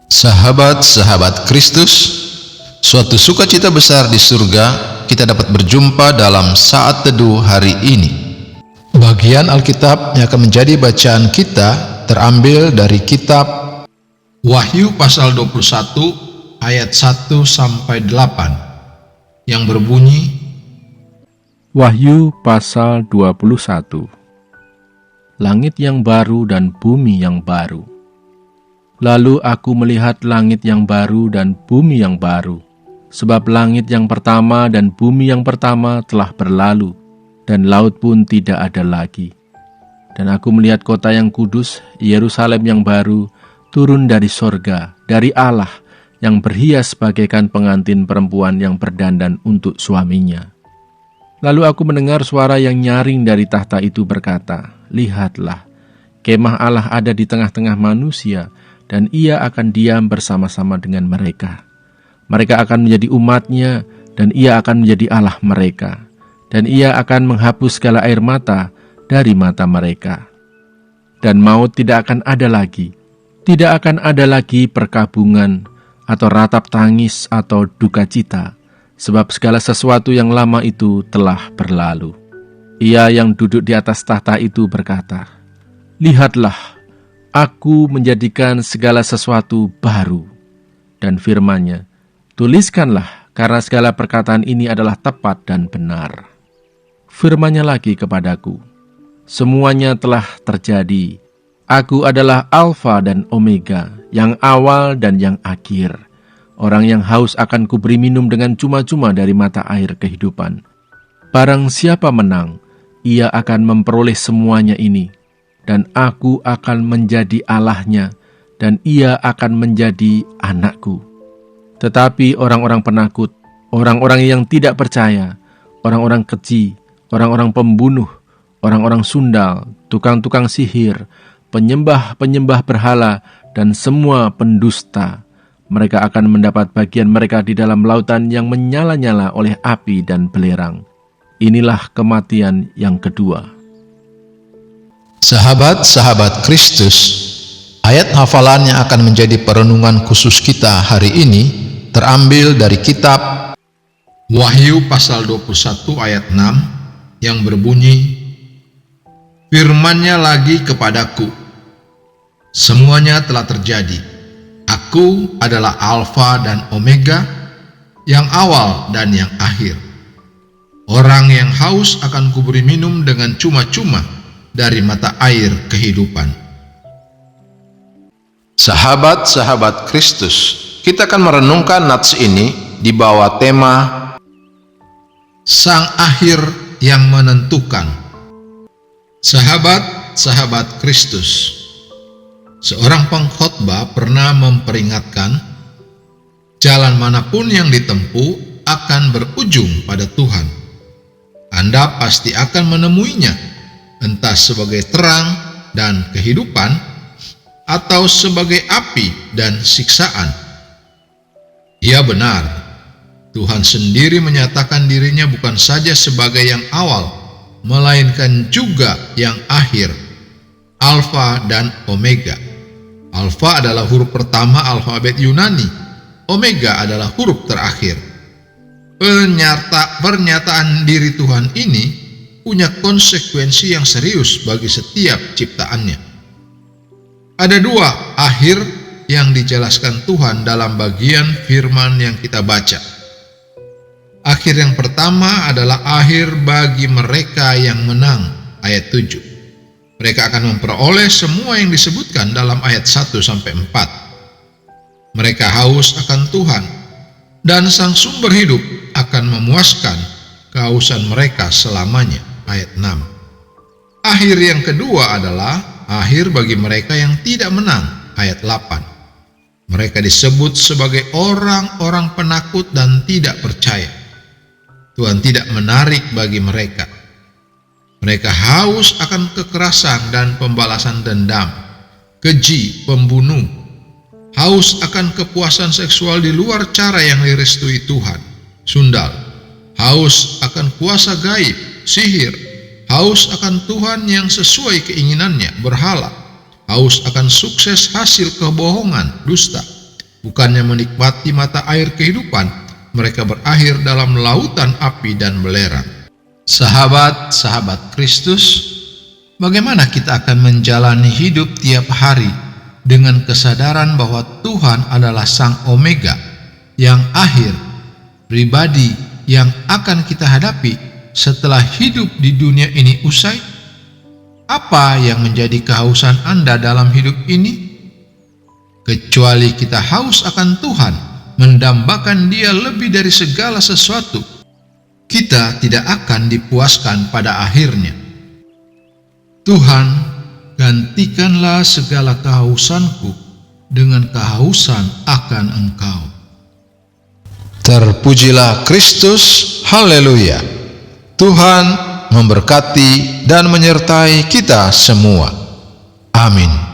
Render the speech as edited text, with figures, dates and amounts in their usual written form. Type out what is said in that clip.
Sahabat-sahabat Kristus, suatu sukacita besar di surga kita dapat berjumpa dalam saat teduh hari ini. Bagian Alkitab yang akan menjadi bacaan kita terambil dari kitab Wahyu pasal 21 ayat 1 sampai 8 yang berbunyi, Wahyu pasal 21. Langit yang baru dan bumi yang baru. Lalu aku melihat langit yang baru dan bumi yang baru, sebab langit yang pertama dan bumi yang pertama telah berlalu, dan laut pun tidak ada lagi. Dan aku melihat kota yang kudus, Yerusalem yang baru, turun dari sorga, dari Allah, yang berhias bagaikan pengantin perempuan yang berdandan untuk suaminya. Lalu aku mendengar suara yang nyaring dari tahta itu berkata, Lihatlah, kemah Allah ada di tengah-tengah manusia, dan ia akan diam bersama-sama dengan mereka. Mereka akan menjadi umatnya, dan ia akan menjadi Allah mereka. Dan ia akan menghapus segala air mata dari mata mereka. Dan maut tidak akan ada lagi. Tidak akan ada lagi perkabungan, atau ratap tangis, atau duka cita, sebab segala sesuatu yang lama itu telah berlalu. Ia yang duduk di atas tahta itu berkata, Lihatlah, Aku menjadikan segala sesuatu baru. Dan firman-Nya, Tuliskanlah, karena segala perkataan ini adalah tepat dan benar. Firman-Nya lagi kepadaku, Semuanya telah terjadi. Aku adalah Alfa dan Omega, yang awal dan yang akhir. Orang yang haus akan kuberi minum dengan cuma-cuma dari mata air kehidupan. Barang siapa menang, ia akan memperoleh semuanya ini. Dan aku akan menjadi Allahnya, dan ia akan menjadi anakku. Tetapi orang-orang penakut, orang-orang yang tidak percaya, orang-orang keji, orang-orang pembunuh, orang-orang sundal, tukang-tukang sihir, penyembah-penyembah berhala, dan semua pendusta, mereka akan mendapat bagian mereka di dalam lautan yang menyala-nyala oleh api dan belerang. Inilah kematian yang kedua. Sahabat-sahabat Kristus, ayat hafalan yang akan menjadi perenungan khusus kita hari ini terambil dari kitab Wahyu pasal 21 ayat 6 yang berbunyi, Firman-Nya lagi kepadaku, Semuanya telah terjadi. Aku adalah Alfa dan Omega, yang awal dan yang akhir. Orang yang haus akan kuberi minum dengan cuma-cuma dari mata air kehidupan. Sahabat-sahabat Kristus, kita akan merenungkan nats ini di bawah tema Sang Akhir yang Menentukan. Sahabat-sahabat Kristus, seorang pengkhotbah pernah memperingatkan, jalan manapun yang ditempuh akan berujung pada Tuhan. Anda pasti akan menemuinya, entah sebagai terang dan kehidupan, atau sebagai api dan siksaan. Ya benar, Tuhan sendiri menyatakan dirinya bukan saja sebagai yang awal, melainkan juga yang akhir, Alfa dan Omega. Alfa adalah huruf pertama alfabet Yunani, Omega adalah huruf terakhir. Pernyataan diri Tuhan ini punya konsekuensi yang serius bagi setiap ciptaannya. Ada dua akhir yang dijelaskan Tuhan dalam bagian firman yang kita baca. Akhir yang pertama adalah akhir bagi mereka yang menang, ayat 7. Mereka akan memperoleh semua yang disebutkan dalam ayat 1-4. Mereka haus akan Tuhan, dan Sang Sumber Hidup akan memuaskan kehausan mereka selamanya. Ayat 6. Akhir yang kedua adalah akhir bagi mereka yang tidak menang. Ayat 8. Mereka disebut sebagai orang-orang penakut dan tidak percaya. Tuhan tidak menarik bagi mereka. Mereka haus akan kekerasan dan pembalasan dendam, keji, pembunuh, haus akan kepuasan seksual di luar cara yang direstui Tuhan, sundal, haus akan kuasa gaib, sihir, haus akan Tuhan yang sesuai keinginannya, berhala, haus akan sukses hasil kebohongan, dusta, Bukannya menikmati mata air kehidupan, mereka berakhir dalam lautan api dan belerang. Sahabat-sahabat Kristus, bagaimana kita akan menjalani hidup tiap hari dengan kesadaran bahwa Tuhan adalah Sang Omega, yang akhir, pribadi yang akan kita hadapi setelah hidup di dunia ini usai? Apa yang menjadi kehausan Anda dalam hidup ini? Kecuali kita haus akan Tuhan, mendambakan Dia lebih dari segala sesuatu, kita tidak akan dipuaskan pada akhirnya. Tuhan, gantikanlah segala kehausanku dengan kehausan akan Engkau. Terpujilah Kristus, haleluya. Tuhan memberkati dan menyertai kita semua. Amin.